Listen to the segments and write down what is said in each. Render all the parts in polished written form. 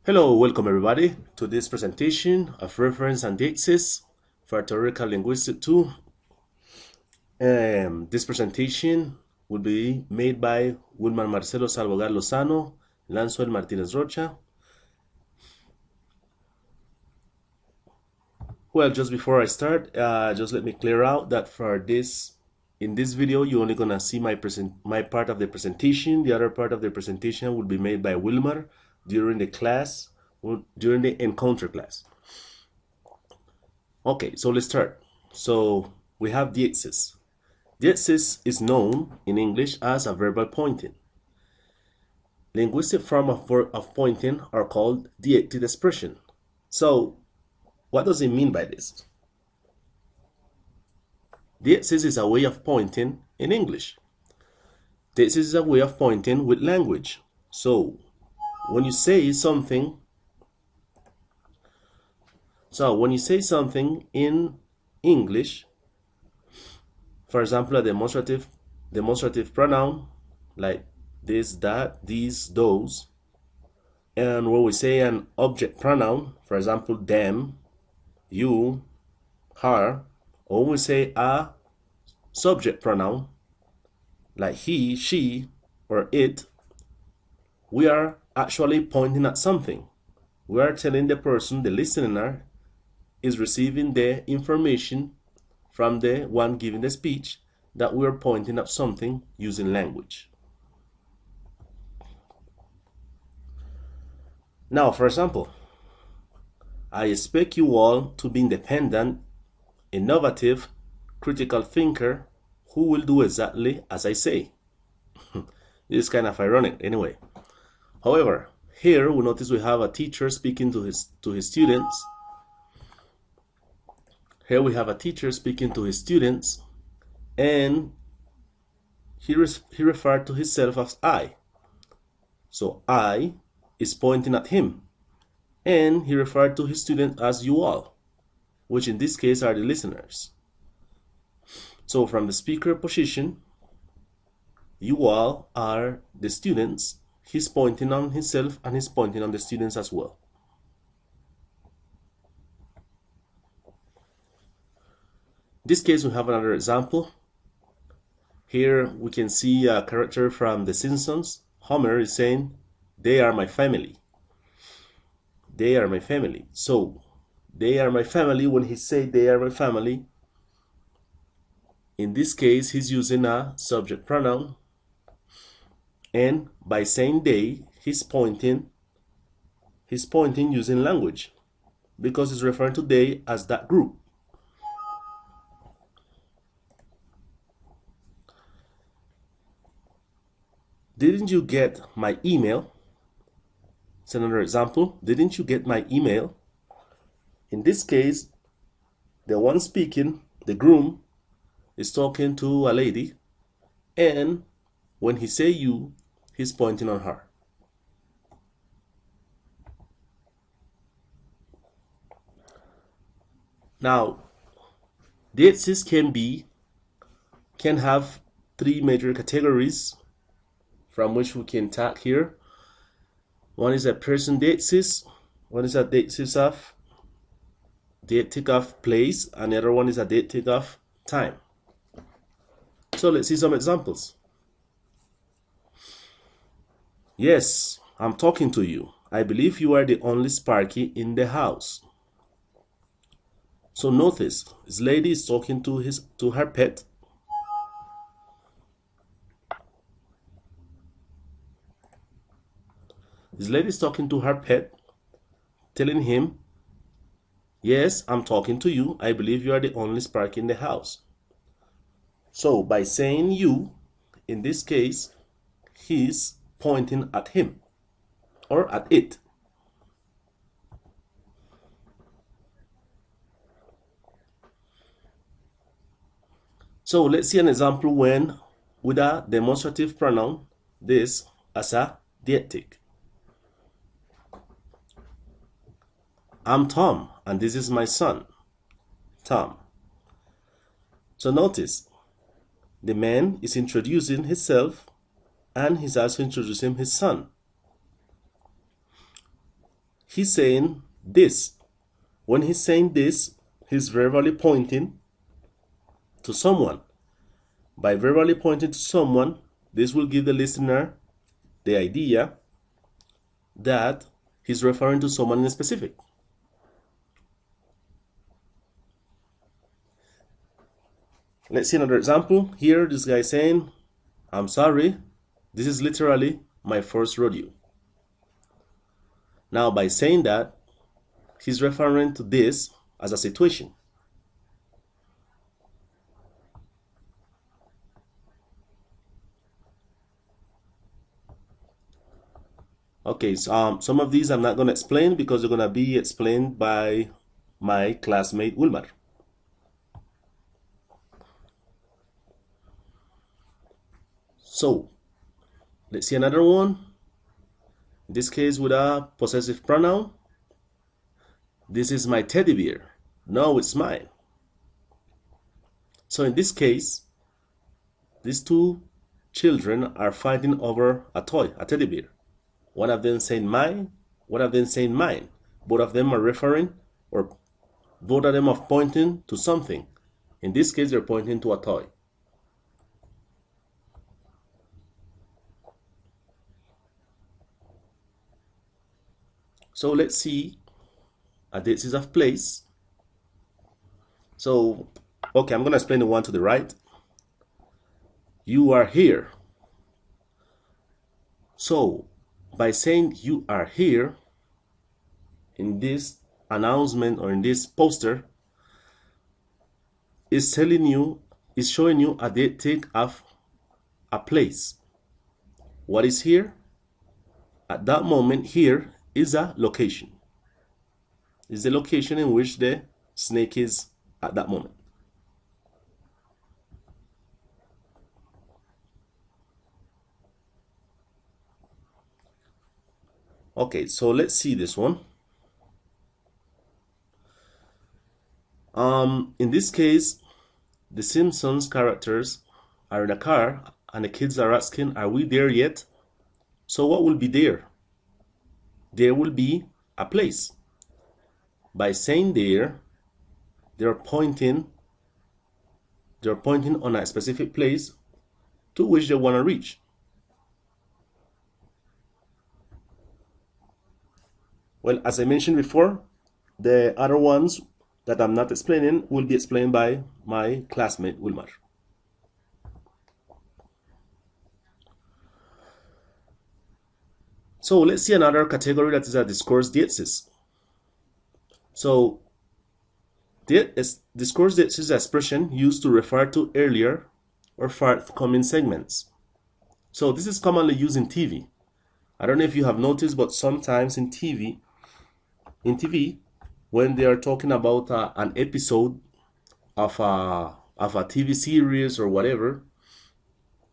Hello, welcome everybody to this presentation of reference and Diexis for Theoretical Linguistics 2. This presentation will be made by Wilmar Marcelo Salvogar Lozano, Lansuel Martinez Rocha. Well, just before I start, just let me clear out that in this video, you're only gonna see my part of the presentation. The other part of the presentation will be made by Wilmar during the encounter class. Okay, so let's start. So we have Diexis. Diexis is known in English as a verbal pointing. Linguistic form of pointing are called deictic expression. So what does it mean by this? Diexis is a way of pointing in English. Diexis is a way of pointing with language. So when you say something in English, for example, a demonstrative pronoun like this, that, these, those, and when we say an object pronoun, for example, them, you, her, or when we say a subject pronoun like he, she, or it, we are actually pointing at something. We are telling the person, the listener, is receiving the information from the one giving the speech that we are pointing at something using language. Now, for example, I expect you all to be independent, innovative, critical thinker who will do exactly as I say. This is kind of ironic anyway. However, here we notice we have a teacher speaking to his students. Here we have a teacher speaking to his students, and he referred to himself as I. So I is pointing at him, and he referred to his students as you all, which in this case are the listeners. So from the speaker position, you all are the students. He's pointing on himself and he's pointing on the students as well. In this case, we have another example. Here we can see a character from The Simpsons. Homer is saying, "They are my family." They are my family. So, they are my family. When he said they are my family, in this case, he's using a subject pronoun. And by saying they, he's pointing using language because he's referring to they as that group. Didn't you get my email? It's another example. Didn't you get my email? In this case, the one speaking, the groom, is talking to a lady, and when he say you, he's pointing on her. Now, Diexis can have three major categories from which we can talk here. One is a person Diexis, one is a Diexis of deictic of place, and the other one is a deictic of time. So let's see some examples. Yes, I'm talking to you. I believe you are the only Sparky in the house. So notice, this lady is talking to her pet. This lady is talking to her pet, telling him, "Yes, I'm talking to you. I believe you are the only Sparky in the house." So by saying you, in this case, he's pointing at him or at it. So let's see an example when with a demonstrative pronoun, this as a deictic. I'm Tom, and this is my son, Tom. So notice, the man is introducing himself, and he's also introducing his son. he's saying this. When he's saying this, he's verbally pointing to someone. By verbally pointing to someone, this will give the listener the idea that he's referring to someone in specific. Let's see another example. Here, this guy is saying, I'm sorry, this is literally my first rodeo. Now, by saying that, he's referring to this as a situation. Okay, so some of these I'm not going to explain because they're going to be explained by my classmate Wilmar. So, let's see another one. In this case, with a possessive pronoun. This is my teddy bear. No, it's mine. So in this case, these two children are fighting over a toy, a teddy bear. One of them saying mine, one of them saying mine. Both of them are referring, or both of them are pointing to something. In this case, they're pointing to a toy. So let's see a Deixis of place. So, okay, I'm going to explain the one to the right. You are here. So, by saying you are here, in this announcement or in this poster, is telling you, is showing you a date of a place. What is here? At that moment, here is a location. Is the location in which the snake is at that moment. Okay, so let's see this one. In this case, the Simpsons characters are in a car and the kids are asking, are we there yet? So what will be there? There will be a place. By saying there, they're pointing on a specific place to which they want to reach. Well, as I mentioned before, the other ones that I'm not explaining will be explained by my classmate Wilmar. So let's see another category that is a discourse Diexis. So discourse Diexis is an expression used to refer to earlier or forthcoming segments. So this is commonly used in TV. I don't know if you have noticed, but sometimes in TV, when they are talking about an episode of a TV series or whatever,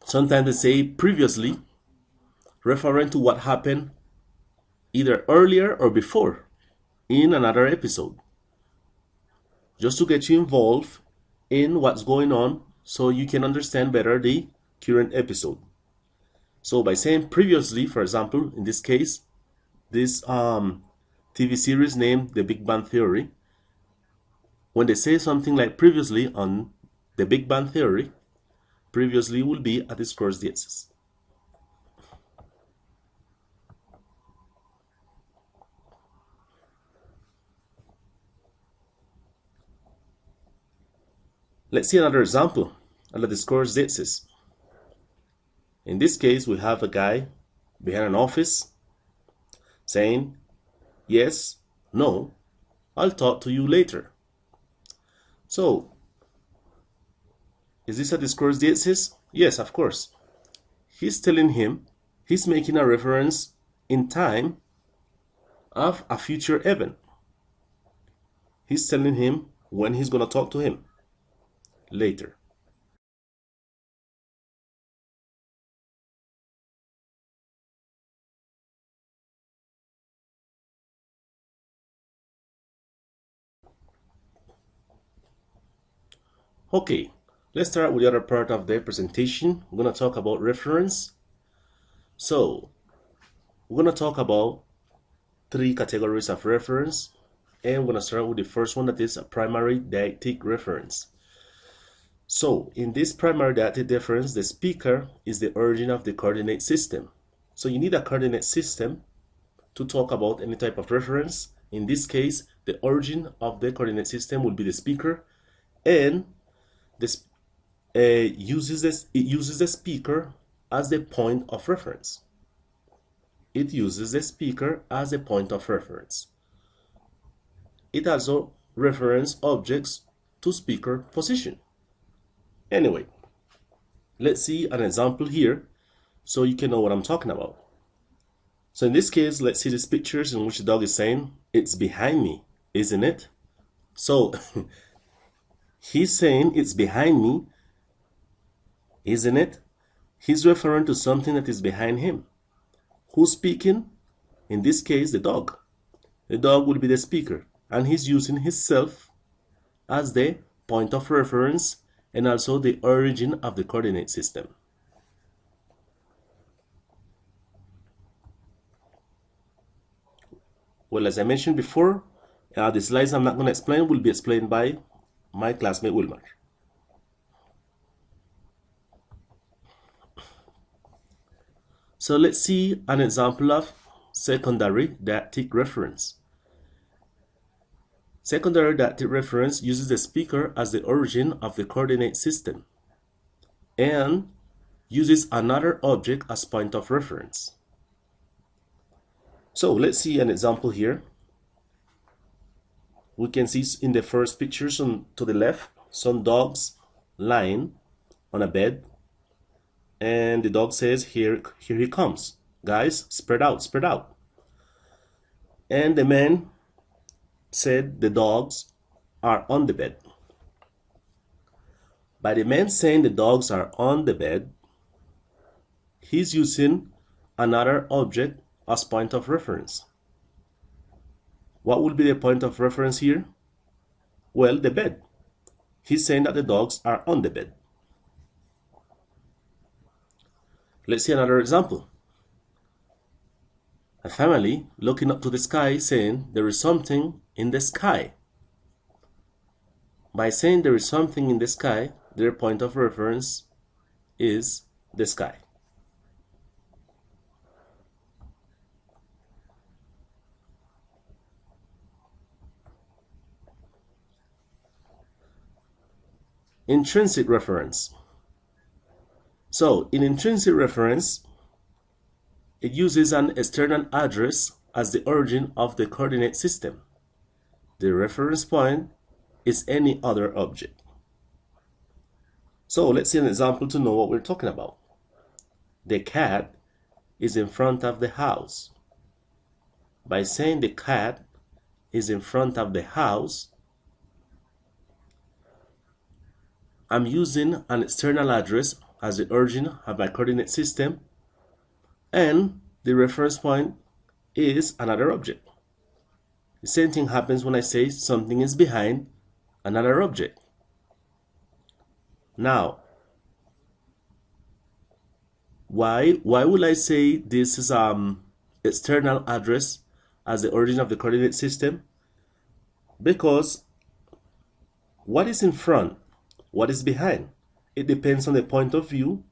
sometimes they say previously, referring to what happened either earlier or before in another episode, just to get you involved in what's going on so you can understand better the current episode. So by saying previously, for example, in this case, this TV series named The Big Bang Theory, when they say something like previously on The Big Bang Theory, previously will be a discourse Diexis. Let's see another example of the discourse Diexis. In this case, we have a guy behind an office saying, yes, no, I'll talk to you later. So, is this a discourse Diexis? Yes, of course. He's telling him, he's making a reference in time of a future event. He's telling him when he's going to talk to him later. Okay, let's start with the other part of the presentation. We're going to talk about reference. So, we're going to talk about three categories of reference, and we're going to start with the first one, that is a primary deictic reference. So in this primary deictic reference, the speaker is the origin of the coordinate system. So you need a coordinate system to talk about any type of reference. In this case, the origin of the coordinate system will be the speaker, and this it uses the speaker as the point of reference. It uses the speaker as a point of reference. It also reference objects to speaker position. Anyway, let's see an example here so you can know what I'm talking about. So in this case, let's see these pictures in which the dog is saying, "It's behind me, isn't it?" So he's saying it's behind me, isn't it? He's referring to something that is behind him. Who's speaking? In this case, the dog. The dog will be the speaker, and he's using himself as the point of reference and also the origin of the coordinate system. Well, as I mentioned before, the slides I'm not going to explain will be explained by my classmate Wilmar. So let's see an example of secondary deictic reference. Secondary deictic reference uses the speaker as the origin of the coordinate system and uses another object as point of reference. So let's see an example here. We can see in the first pictures to the left some dogs lying on a bed, and the dog says, here he comes, guys, spread out, spread out. And the man said the dogs are on the bed. By the man saying the dogs are on the bed, he's using another object as point of reference. What will be the point of reference here? Well, the bed. He's saying that the dogs are on the bed. Let's see another example. A family looking up to the sky saying there is something in the sky. By saying there is something in the sky, their point of reference is the sky. Intrinsic reference. So in intrinsic reference, it uses an external address as the origin of the coordinate system. The reference point is any other object. So let's see an example to know what we're talking about. The cat is in front of the house. By saying the cat is in front of the house, I'm using an external address as the origin of my coordinate system, and the reference point is another object. The same thing happens when I say something is behind another object. Now, why will I say this is external address as the origin of the coordinate system? Because what is in front, what is behind, it depends on the point of view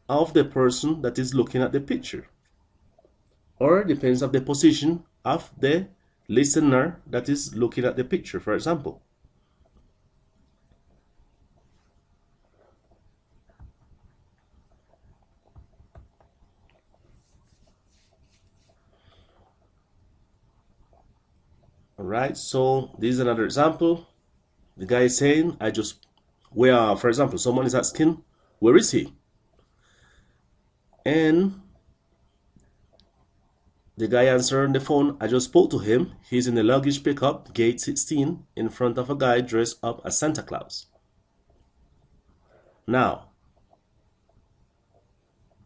of the person that is looking at the picture, or depends on the position of the listener that is looking at the picture, for example. Alright, so this is another example. The guy is saying, for example, someone is asking, where is he? And the guy answered on the phone, I just spoke to him. He's in the luggage pickup, gate 16, in front of a guy dressed up as Santa Claus. Now,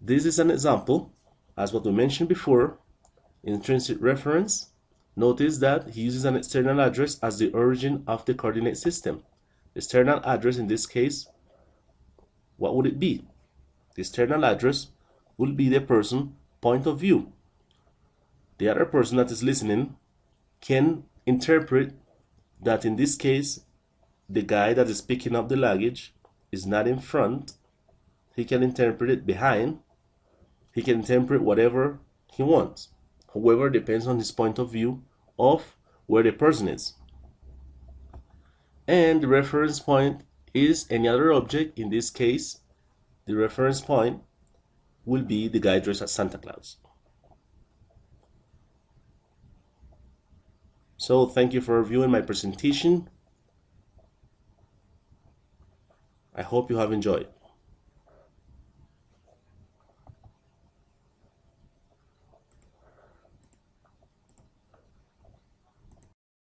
this is an example, as what we mentioned before, intrinsic reference. Notice that he uses an external address as the origin of the coordinate system. The external address in this case, what would it be? The external address will be the person point of view. the other person that is listening can interpret that in this case, the guy that is picking up the luggage is not in front. He can interpret it behind. He can interpret whatever he wants. However, depends on his point of view of where the person is. And the reference point is any other object. In this case, the reference point will be the guy dressed as Santa Claus. So thank you for viewing my presentation. I hope you have enjoyed.